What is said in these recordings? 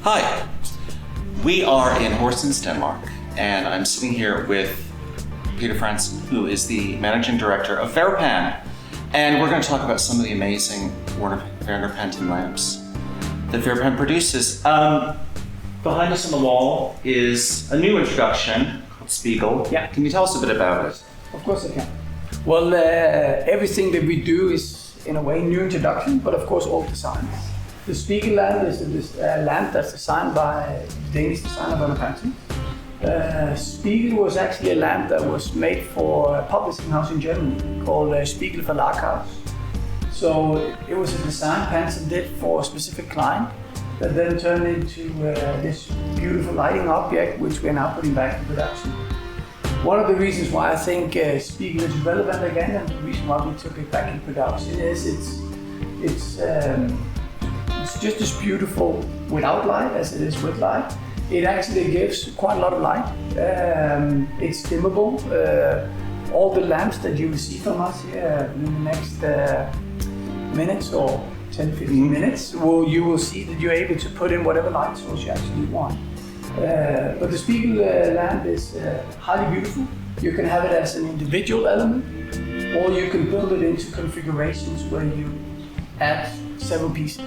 Hi, we are in Horsens, Denmark, and I'm sitting here with Peter Fransen, who is the managing director of Verpan, and we're going to talk about some of the amazing Werner Panton lamps that Verpan produces. Behind us on the wall is a new introduction called Spiegel. Yeah. Can you tell us a bit about it? Of course I can. Well, everything that we do is, in a way, new introduction, but of course old designs. The Spiegel lamp is a lamp that's designed by Danish designer Verpan Panton. Spiegel was actually a lamp that was made for a publishing house in Germany called Spiegel Verlagshaus. So it was a design Panton did for a specific client that then turned into this beautiful lighting object, which we're now putting back in production. One of the reasons why I think Spiegel is relevant again, and the reason why we took it back in production, is it's just as beautiful without light as it is with light. It actually gives quite a lot of light. It's dimmable. All the lamps that you will see from us here in the next minutes or 10-15 minutes, you will see that you're able to put in whatever light source you actually want. But the Spiegel lamp is highly beautiful. You can have it as an individual element, or you can build it into configurations where you add several pieces.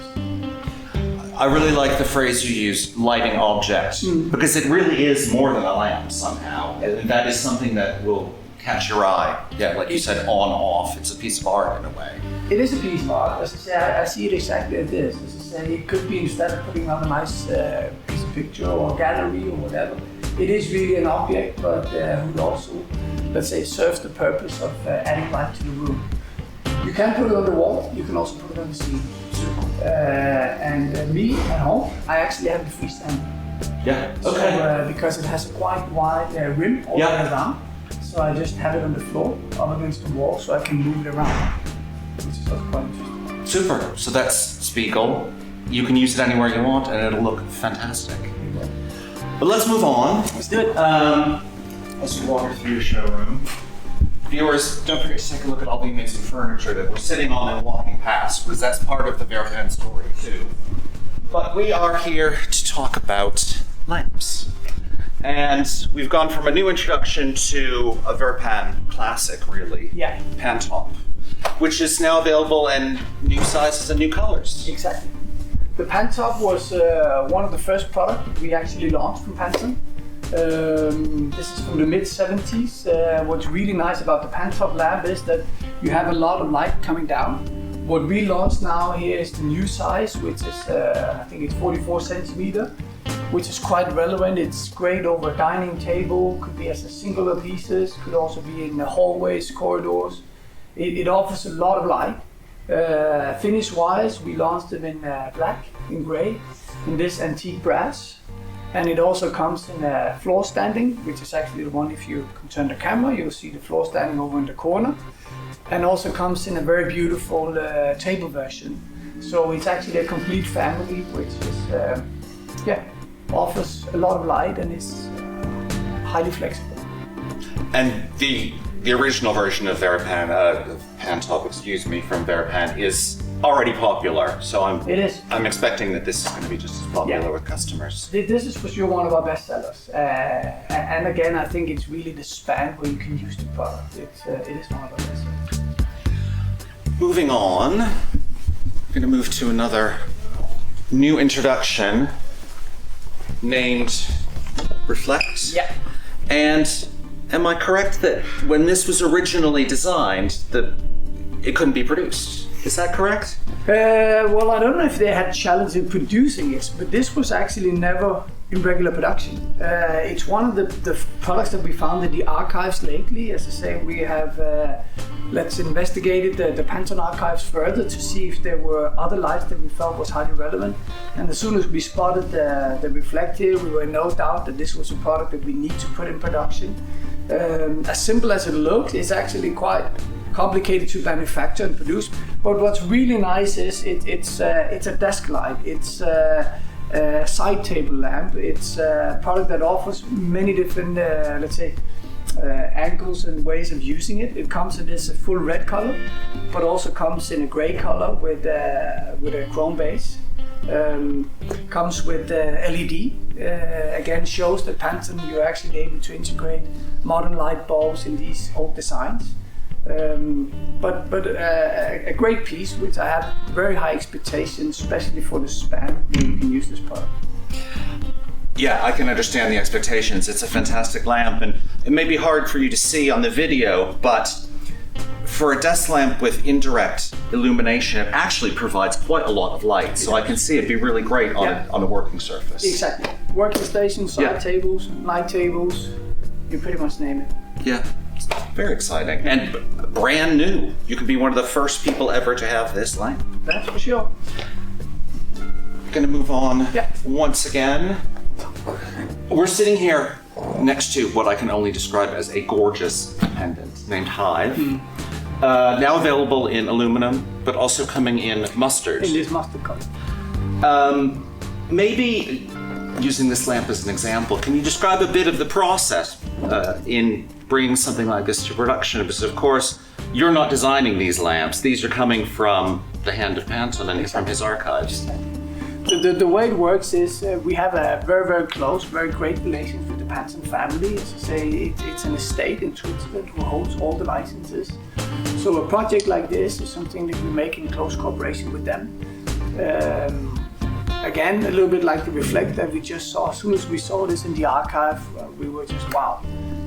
I really like the phrase you used, lighting object, because it really is more than a lamp somehow. And that is something that will catch your eye. Yeah, like you said, on, off. It's a piece of art in a way. It is a piece of art. As I say, I see it exactly as this. As I say, it could be, instead of putting on a nice piece of picture or gallery or whatever, it is really an object, but would also, let's say, serves the purpose of adding light to the room. You can put it on the wall. You can also put it on the ceiling. And me at home, I actually have the freestanding. Yeah. Okay. So, because it has a quite wide rim all the way around, so I just have it on the floor, up against the wall, so I can move it around, which is also quite interesting. Super. So that's Spiegel. You can use it anywhere you want, and it'll look fantastic. But let's move on. Let's do it. As we walk through the showroom. Viewers, don't forget to take a look at all the amazing furniture that we're sitting on and walking past, because that's part of the Verpan story too. But we are here to talk about lamps. And we've gone from a new introduction to a Verpan classic, really. Yeah. Pantop, which is now available in new sizes and new colors. Exactly. The Pantop was one of the first products we actually launched from Panton. This is from the mid-70s. What's really nice about the Pantop lamp is that you have a lot of light coming down. What we launched now here is the new size, which is, I think it's 44 centimeter, which is quite relevant. It's great over a dining table, could be as a singular pieces, could also be in the hallways, corridors. It offers a lot of light. Finish-wise, we launched them in black, in gray, in this antique brass. And it also comes in a floor standing, which is actually the one, if you can turn the camera, you'll see the floor standing over in the corner. And also comes in a very beautiful table version. So it's actually a complete family, which is, offers a lot of light and is highly flexible. And the original version of Verpan, Pantop, from Verpan is already popular, so I'm expecting that this is going to be just as popular with customers. This is for sure one of our best sellers, and again, I think it's really the span where you can use the product. It is one of our best sellers. Moving on, we're going to move to another new introduction named Reflect. Yeah. And am I correct that when this was originally designed, that it couldn't be produced? Is that correct? Well, I don't know if they had challenge in producing it, but this was actually never in regular production. It's one of the products that we found in the archives lately. As I say, we have let's investigated the Panton archives further to see if there were other lights that we felt was highly relevant. And as soon as we spotted the Reflect here, we were in no doubt that this was a product that we need to put in production. As simple as it looks, it's actually quite complicated to manufacture and produce, but what's really nice is it's a desk light. It's a side table lamp. It's a product that offers many different, let's say, angles and ways of using it. It comes in this full red color, but also comes in a gray color with a chrome base. Comes with LED. Again, shows that Pantone, you're actually able to integrate modern light bulbs in these old designs. But a great piece, which I have very high expectations, especially for the span where you can use this product. Yeah, I can understand the expectations. It's a fantastic lamp, and it may be hard for you to see on the video, but for a desk lamp with indirect illumination, it actually provides quite a lot of light. So I can see it'd be really great on a working surface. Exactly. Working stations, side tables, night tables, you pretty much name it. Yeah, very exciting. And brand new. You could be one of the first people ever to have this lamp. That's for sure. Going to move on once again. We're sitting here next to what I can only describe as a gorgeous pendant named Hive. Now available in aluminum, but also coming in mustard. In this mustard color. Maybe using this lamp as an example, can you describe a bit of the process in bringing something like this to production? Because of course, you're not designing these lamps. These are coming from the hand of Pantone and from his archives. The way it works is we have a very, very close, very great relations with the Pantone family. As I say, it's an estate in Switzerland who holds all the licenses. So a project like this is something that we make in close cooperation with them. Again, a little bit like the Reflect that we just saw. As soon as we saw this in the archive, we were just, wow.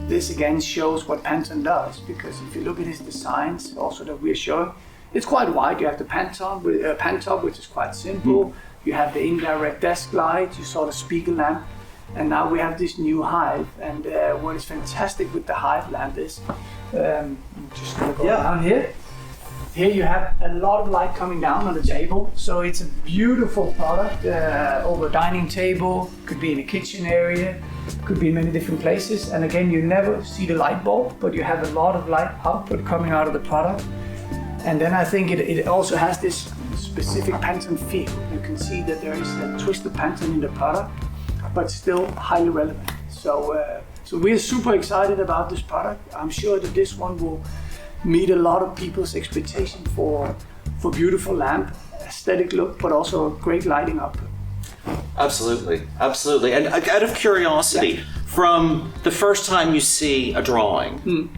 This again shows what Pantone does, because if you look at his designs also that we're showing, it's quite wide. You have the Pantone, which is quite simple. You have the indirect desk light, you saw the Spiegel lamp, and now we have this new Hive. And what is fantastic with the Hive lamp is, I'm just gonna go down here. Here you have a lot of light coming down on the table, so it's a beautiful product over a dining table, could be in a kitchen area, could be in many different places. And again, you never see the light bulb, but you have a lot of light output coming out of the product. And then I think it also has this specific Pantone feel. You can see that there is a twist of Pantone in the product, but still highly relevant. So we're super excited about this product. I'm sure that this one will meet a lot of people's expectation for beautiful lamp, aesthetic look, but also great lighting output. Absolutely, absolutely. And out of curiosity, from the first time you see a drawing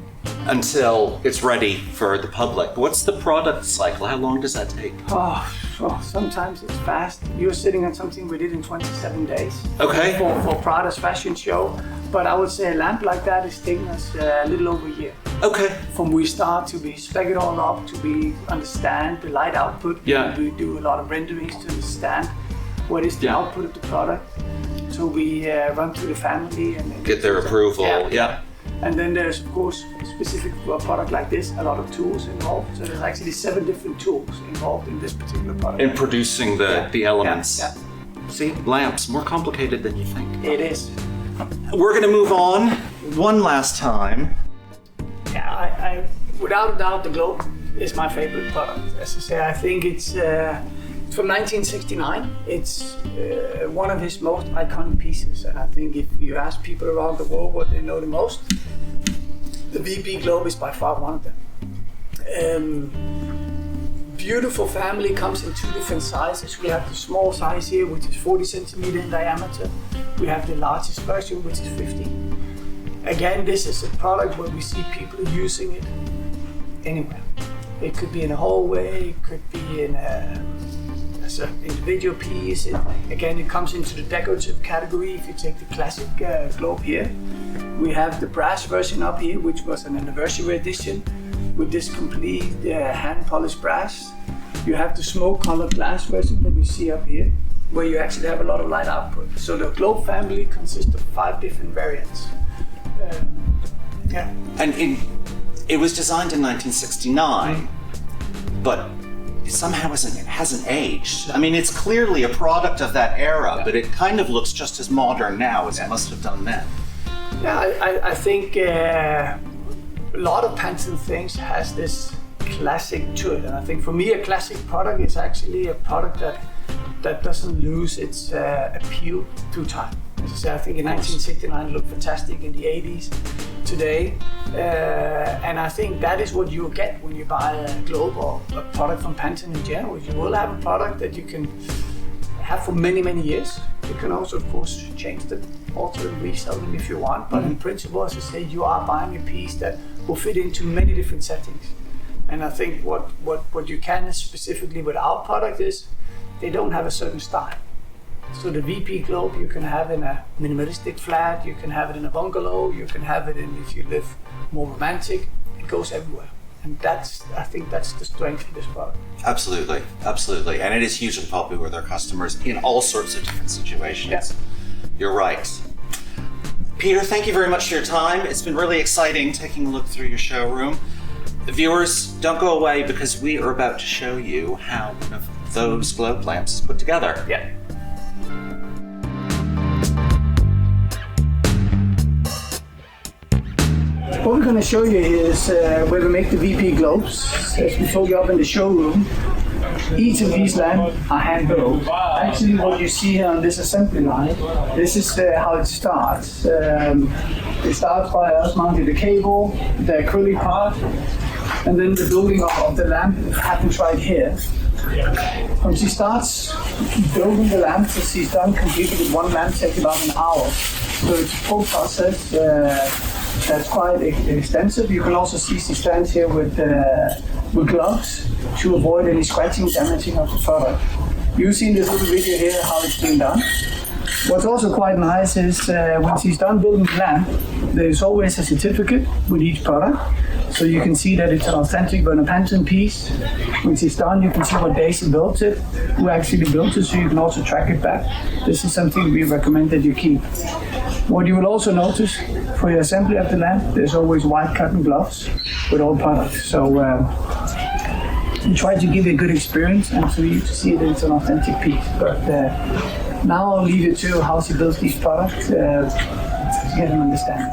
until it's ready for the public, what's the product cycle? How long does that take? Oh, sometimes it's fast. You're sitting on something we did in 27 days. Okay. For Prada's fashion show. But I would say a lamp like that is taking us a little over a year. Okay. From we start to we spec it all up, to we understand the light output. Yeah. We do a lot of renderings to understand what is the output of the product. So we run through the family and get their approval. Yeah. And then there's, of course, specific for a product like this, a lot of tools involved. So there's actually 7 different tools involved in this particular product. In producing the elements. Yeah. See, lamps, more complicated than you think. It is. We're going to move on one last time. Yeah, I without a doubt, the Globe is my favorite product. As I say, I think it's from 1969. It's one of his most iconic pieces. And I think if you ask people around the world what they know the most, the VP Globe is by far one of them. Beautiful family, comes in 2 different sizes. We have the small size here, which is 40 centimeter in diameter. We have the largest version, which is 50. Again, this is a product where we see people using it anywhere. It could be in a hallway, it could be in as an individual piece. Again, it comes into the decorative category. If you take the classic globe here, we have the brass version up here, which was an anniversary edition with this complete hand-polished brass. You have the smoke-colored glass version that we see up here, where you actually have a lot of light output. So the Globe family consists of 5 different variants. And it was designed in 1969, but somehow it hasn't aged. I mean, it's clearly a product of that era, but it kind of looks just as modern now as it must have done then. Yeah, I think a lot of Pantone things has this classic to it, and I think for me a classic product is actually a product that doesn't lose its appeal through time. As I say, I think in 1969 it looked fantastic, in the 80s, today, and I think that is what you'll get when you buy a Globe or a product from Pantone in general. You will have a product that you can have for many, many years. You can also, of course, change them, alter and resell them if you want. But in principle, as I say, you are buying a piece that will fit into many different settings. And I think what you can specifically with our product is they don't have a certain style. So the VP Globe you can have in a minimalistic flat, you can have it in a bungalow, you can have it in if you live more romantic. It goes everywhere. And I think that's the strength of this product. Absolutely, absolutely. And it is hugely popular with our customers in all sorts of different situations. Yeah. You're right. Peter, thank you very much for your time. It's been really exciting taking a look through your showroom. The viewers, don't go away because we are about to show you how one of those globe lamps is put together. Yeah. What we're going to show you is where we make the VP globes. As we told you up in the showroom, each of these lamps are hand built. Actually, what you see here on this assembly line, this is how it starts. It starts by us mounting the cable, the acrylic part, and then the building of the lamp happens right here. When she starts building the lamp, she's done completely with one lamp, takes about an hour. So it's a full process. That's quite extensive. You can also see she stands here with gloves to avoid any scratching, damaging of the product. You've seen this little video here how it's being done. What's also quite nice is when she's done building the lamp, there's always a certificate with each product. So you can see that it's an authentic Verpan piece. When she's done, you can see what day she built it, who actually built it, so you can also track it back. This is something we recommend that you keep. What you will also notice for your assembly of the lamp, there's always white cotton gloves with all products. So we try to give you a good experience and for you to see that it's an authentic piece. But now I'll leave you to how she builds these products to get an understanding.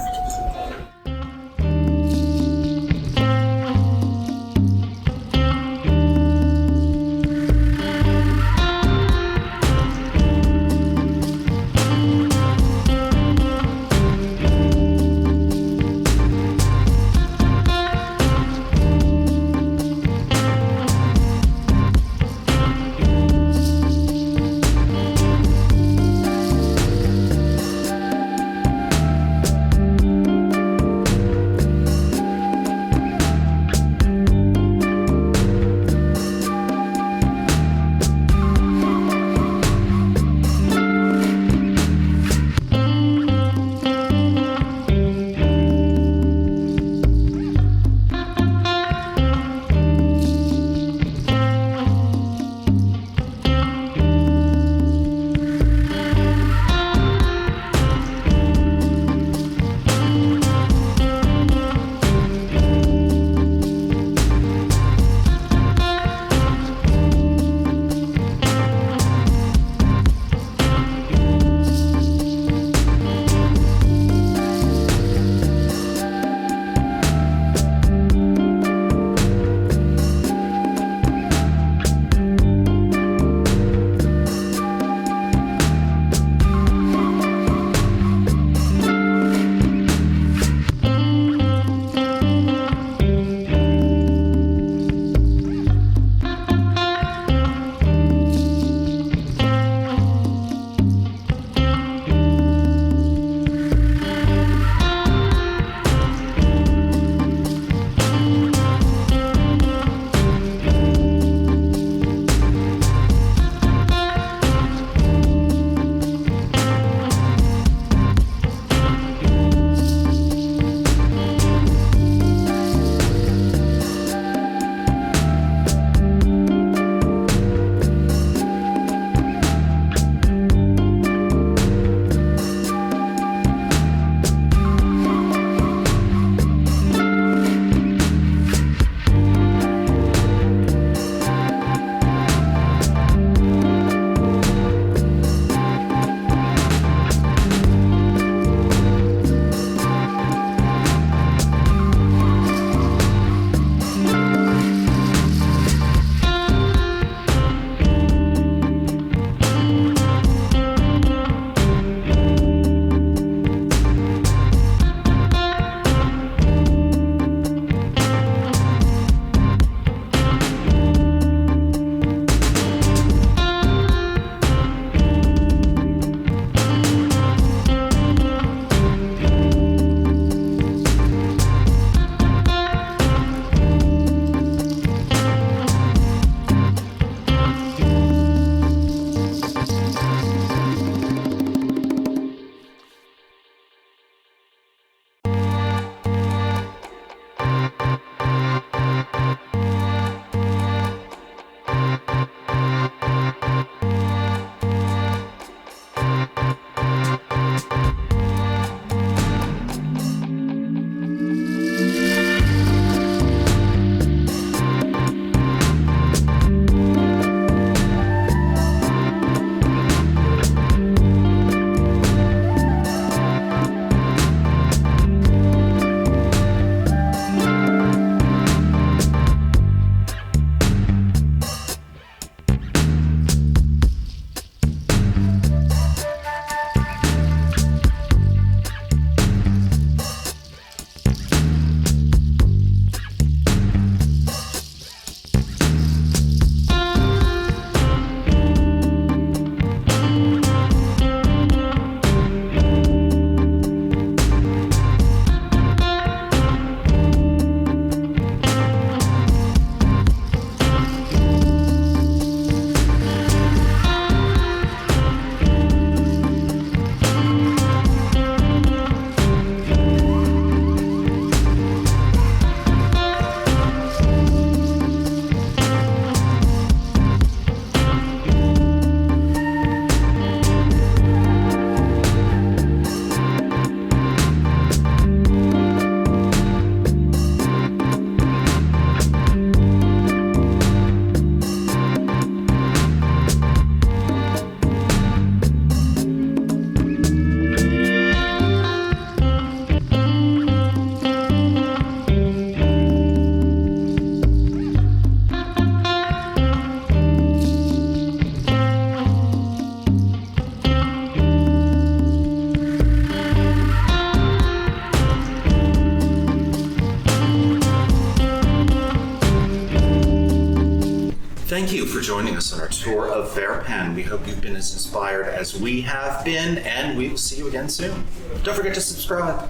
thank you for joining us on our tour of Verpan. We hope you've been as inspired as we have been, and we will see you again soon. Don't forget to subscribe.